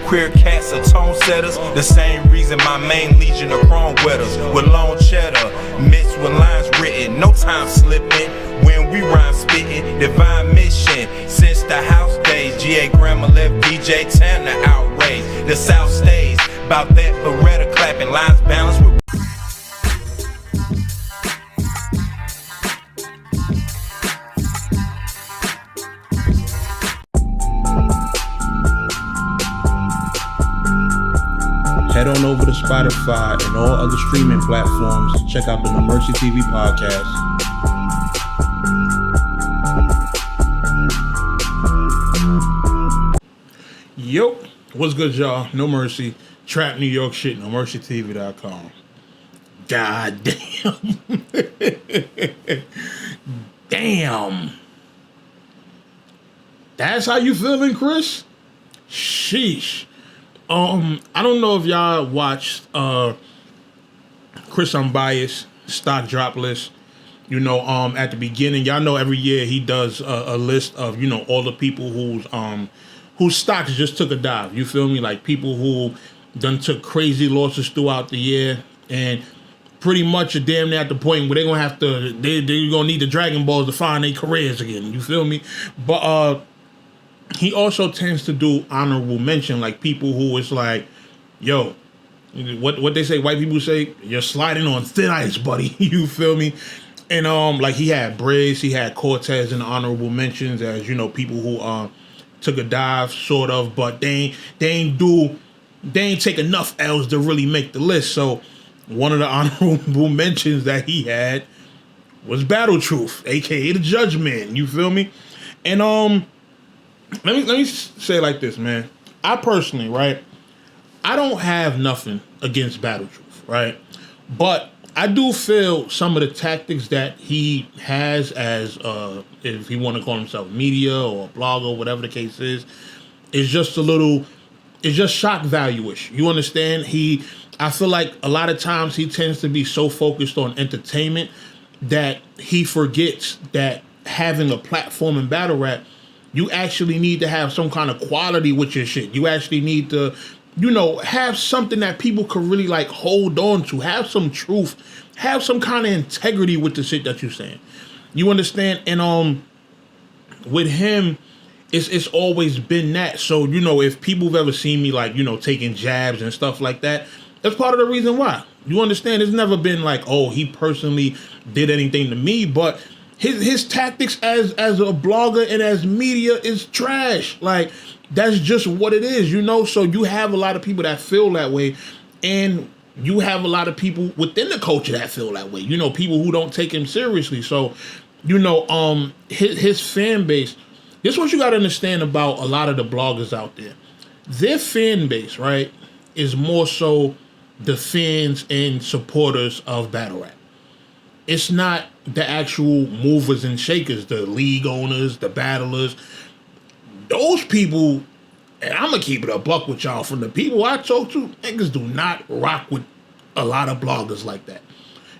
Queer cats are tone setters, the same reason my main legion of chrome wetters. With long cheddar, mixed with lines written, no time slipping. When we rhyme spitting, divine mission. Since the house days, GA Grandma left DJ Tanner outraged. The South stays, about that Beretta clapping, lines balanced with Head on over to Spotify and all other streaming platforms. Check out the NoMercyTV Podcast. Yo, what's good, y'all? No Mercy, Trap New York shit, NoMercyTV.com. God damn. Damn. That's how you feeling, Chris? Sheesh. I don't know if y'all watched Chris Unbias Stock Drop list. You know, at the beginning, y'all know every year he does a list of, you know, all the people whose stocks just took a dive. You feel me? Like people who done took crazy losses throughout the year and pretty much are damn near at the point where they're gonna have to they're gonna need the Dragon Balls to find their careers again. You feel me? But he also tends to do honorable mention, like people who is like, yo, what they say, white people say, you're sliding on thin ice, buddy. You feel me? And like he had Briggs, he had Cortez in the honorable mentions as, you know, people who took a dive, sort of, but they ain't take enough L's to really make the list. So one of the honorable mentions that he had was Battle Truth, aka the Judge Man. You feel me? And let me say it like this, man. I personally, right, I don't have nothing against Battle Truth, right? But I do feel some of the tactics that he has as, if he want to call himself media or blogger, whatever the case is just a little, it's just shock value-ish. You understand? I feel like a lot of times he tends to be so focused on entertainment that he forgets that having a platform in battle rap, you actually need to have some kind of quality with your shit. You actually need to, you know, have something that people could really like hold on to, have some truth, have some kind of integrity with the shit that you're saying. You understand? And with him, it's always been that. So, you know, if people have ever seen me like, you know, taking jabs and stuff like that, that's part of the reason why. You understand? It's never been like, oh, he personally did anything to me, but his tactics as a blogger and as media is trash. Like, that's just what it is, you know? So you have a lot of people that feel that way, and you have a lot of people within the culture that feel that way. You know, people who don't take him seriously. So, you know, his fan base, this is what you got to understand about a lot of the bloggers out there. Their fan base, right, is more so the fans and supporters of battle rap. It's not the actual movers and shakers, the league owners, the battlers. Those people, and I'm going to keep it a buck with y'all, from the people I talk to, niggas do not rock with a lot of bloggers like that.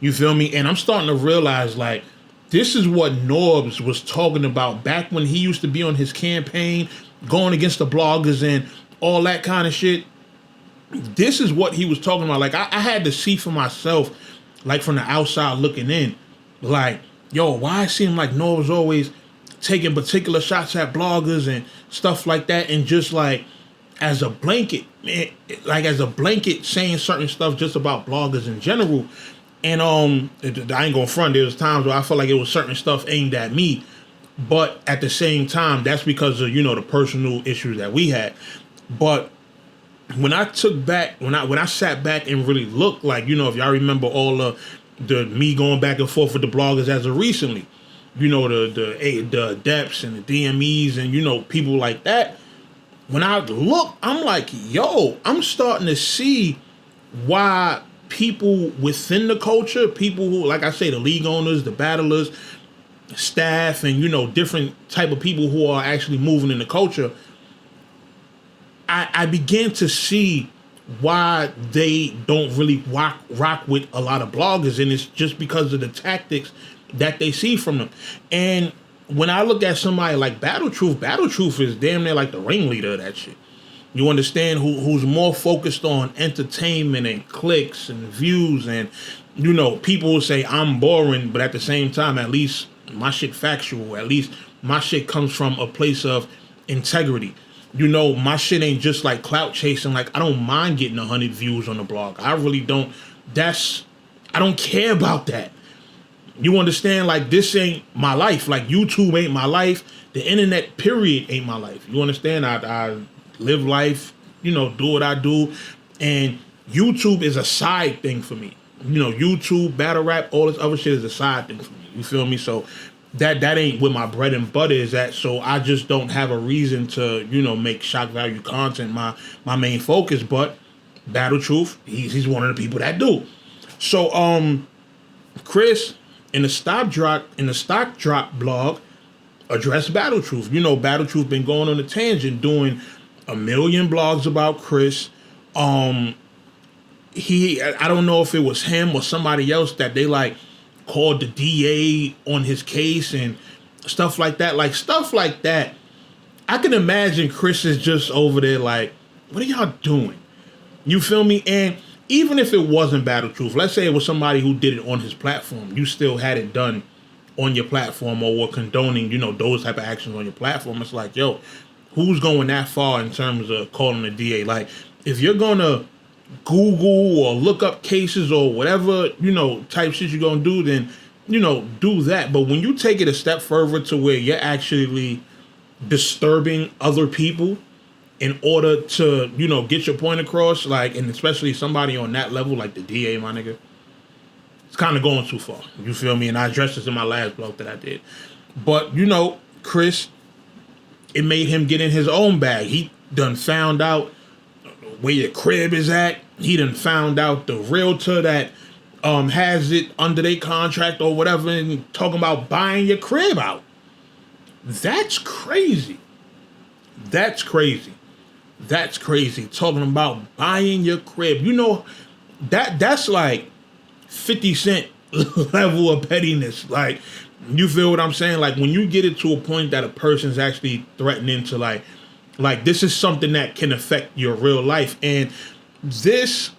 You feel me? And I'm starting to realize, like, this is what Norbs was talking about back when he used to be on his campaign, going against the bloggers and all that kind of shit. This is what he was talking about. Like, I had to see for myself, like from the outside looking in, like, yo, why it seemed like Noah's always taking particular shots at bloggers and stuff like that, and just like as a blanket, man, like as a blanket saying certain stuff just about bloggers in general. And I ain't gonna front, there was times where I felt like it was certain stuff aimed at me, but at the same time, that's because of, you know, the personal issues that we had. But when I sat back and really looked, like, you know, if y'all remember all the me going back and forth with the bloggers as of recently, you know, the adepts and the DMEs and, you know, people like that, when I look, I'm like, yo, I'm starting to see why people within the culture, people who, like I say, the league owners, the battlers, staff, and, you know, different type of people who are actually moving in the culture, I began to see why they don't really rock with a lot of bloggers, and it's just because of the tactics that they see from them. And when I look at somebody like Battle Truth is damn near like the ringleader of that shit. You understand? Who's more focused on entertainment and clicks and views, and people will say I'm boring, but at the same time, at least my shit factual. At least my shit comes from a place of integrity. My shit ain't just like clout chasing. Like, I don't mind getting 100 views on the blog. I really don't. I don't care about that. You understand? Like, this ain't my life. Like, YouTube ain't my life. The internet, period, ain't my life. You understand? I live life, do what I do. And YouTube is a side thing for me. YouTube, battle rap, all this other shit is a side thing for me. You feel me? So that ain't where my bread and butter is at. So I just don't have a reason to, make shock value content my main focus. But Battle Truth, he's one of the people that do. So Chris in the stock drop blog addressed Battle Truth. Battle Truth been going on a tangent, doing a million blogs about Chris. I don't know if it was him or somebody else that they like called the DA on his case and stuff like that. Like, stuff like that. I can imagine Chris is just over there like, what are y'all doing? You feel me? And even if it wasn't Battle Truth, let's say it was somebody who did it on his platform, you still had it done on your platform or were condoning, those type of actions on your platform. It's like, yo, who's going that far in terms of calling the DA? Like, if you're going to Google or look up cases or whatever, type shit you're going to do, then, do that. But when you take it a step further to where you're actually disturbing other people in order to, get your point across, like, and especially somebody on that level, like the DA, my nigga, it's kind of going too far. You feel me? And I addressed this in my last blog that I did. But, Chris, it made him get in his own bag. He done found out where your crib is at. He done found out the realtor that has it under their contract or whatever, and talking about buying your crib out. That's crazy. That's crazy. That's crazy. Talking about buying your crib. That's like 50 Cent level of pettiness. Like, you feel what I'm saying? Like, when you get it to a point that a person's actually threatening to like this is something that can affect your real life. And this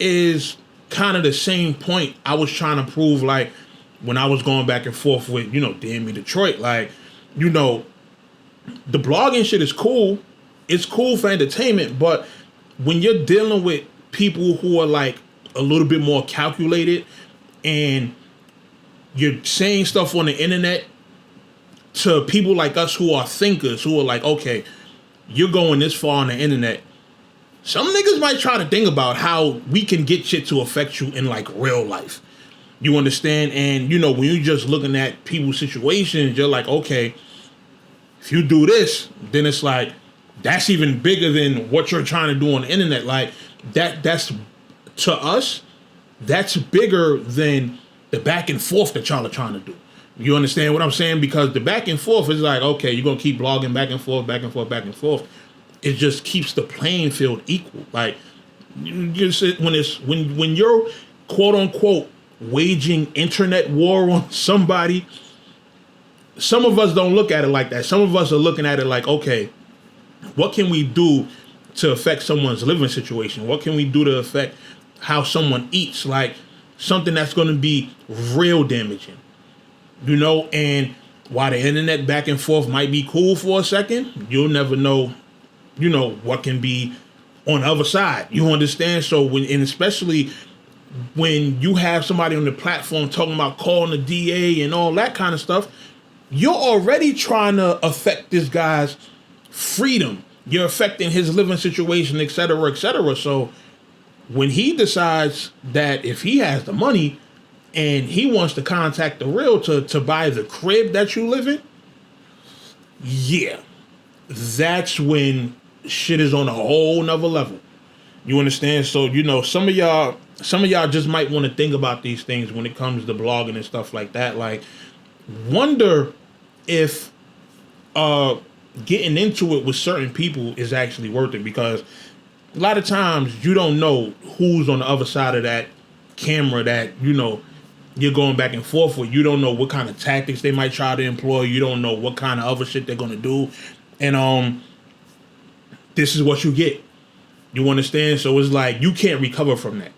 is kind of the same point I was trying to prove, like, when I was going back and forth with, DME Detroit. Like, the blogging shit is cool. It's cool for entertainment, but when you're dealing with people who are like a little bit more calculated and you're saying stuff on the internet to people like us who are thinkers, who are like, okay, you're going this far on the internet. Some niggas might try to think about how we can get shit to affect you in like real life. You understand? And when you're just looking at people's situations, you're like, okay, if you do this, then it's like, that's even bigger than what you're trying to do on the internet. Like, that's to us, that's bigger than the back and forth that y'all are trying to do. You understand what I'm saying? Because the back and forth is like, okay, you're going to keep blogging back and forth, back and forth, back and forth. It just keeps the playing field equal. Like, when you're quote unquote waging internet war on somebody, some of us don't look at it like that. Some of us are looking at it like, okay, what can we do to affect someone's living situation? What can we do to affect how someone eats? Like, something that's going to be real damaging. And while the internet back and forth might be cool for a second, you'll never know, what can be on the other side. You understand? So and especially when you have somebody on the platform talking about calling the DA and all that kind of stuff, you're already trying to affect this guy's freedom. You're affecting his living situation, et cetera, et cetera. So when he decides that if he has the money and he wants to contact the realtor to buy the crib that you live in, yeah, that's when shit is on a whole nother level. You understand? So, some of y'all just might want to think about these things when it comes to blogging and stuff like that. Like, wonder if getting into it with certain people is actually worth it, because a lot of times you don't know who's on the other side of that camera that, you're going back and forth with. You don't know what kind of tactics they might try to employ. You don't know what kind of other shit they're going to do. And this is what you get. You understand? So it's like, you can't recover from that.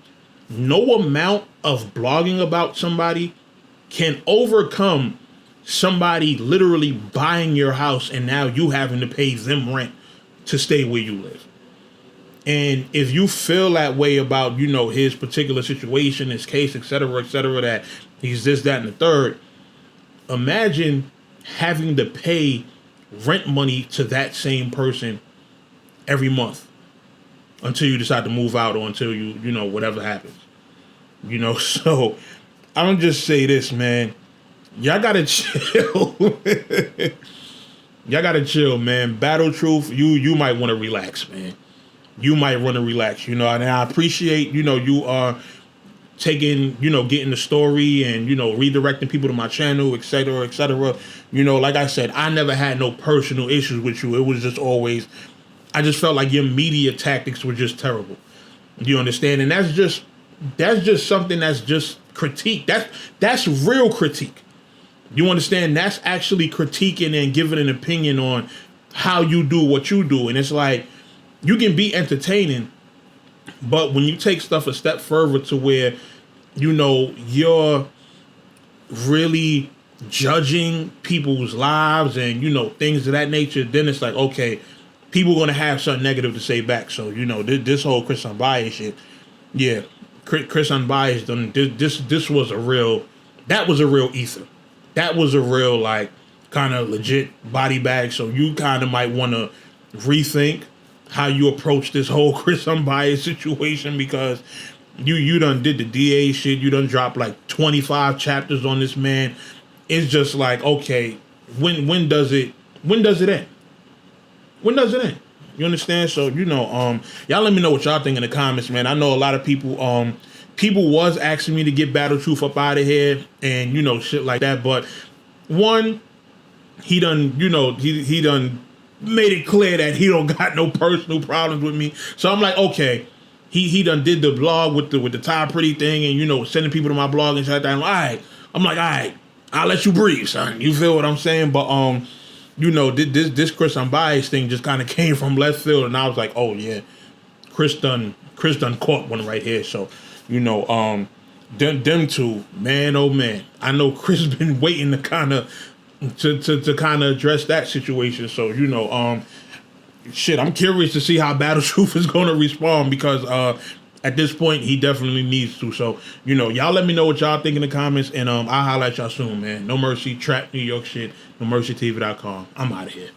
No amount of blogging about somebody can overcome somebody literally buying your house and now you having to pay them rent to stay where you live. And if you feel that way about, you know, his particular situation, his case, et cetera, that he's this, that, and the third, imagine having to pay rent money to that same person every month until you decide to move out or until you know, whatever happens. You know, so I'm just say this, man. Y'all gotta chill. Y'all gotta chill, man. Battle Truth, you might want to relax, man. You might want to relax, you know, and I appreciate, you know, you are taking, you know, getting the story and, you know, redirecting people to my channel, et cetera, et cetera. You know, like I said, I never had no personal issues with you. It was just always, I just felt like your media tactics were just terrible. You understand? And that's just something that's just critique. That's real critique. You understand? That's actually critiquing and giving an opinion on how you do what you do. And it's like, you can be entertaining, but when you take stuff a step further to where, you know, you're really judging people's lives and, you know, things of that nature, then it's like, okay, people are going to have something negative to say back. So, you know, this whole Chris Unbias shit, yeah, Chris Unbias, this was a real, that was a real ether. That was a real, like, kind of legit body bag. So you kind of might want to rethink how you approach this whole Chris Unbias situation, because you done did the DA shit. You done dropped like 25 chapters on this man. It's just like, okay, when does it end? When does it end? You understand? So, you know, y'all let me know what y'all think in the comments, man. I know a lot of people was asking me to get Battle Truth up out of here and, you know, shit like that. But one, he done, you know, he done made it clear that he don't got no personal problems with me. So I'm like, okay, he done did the blog with the Ty Pretty thing and, you know, sending people to my blog and shit like that. I'm like, all right, I'll let you breathe, son. You feel what I'm saying? But you know, this Chris Unbias thing just kind of came from left field, and I was like, oh yeah, Chris done caught one right here. So, you know, them two, man, oh man, I know Chris been waiting to kind of address that situation. So, you know, shit, I'm curious to see how Battle Truth is going to respond, because at this point he definitely needs to. So, you know, y'all let me know what y'all think in the comments, and I'll holler at y'all soon, man. No Mercy, Trap New York shit. NoMercyTV.com. I'm out of here.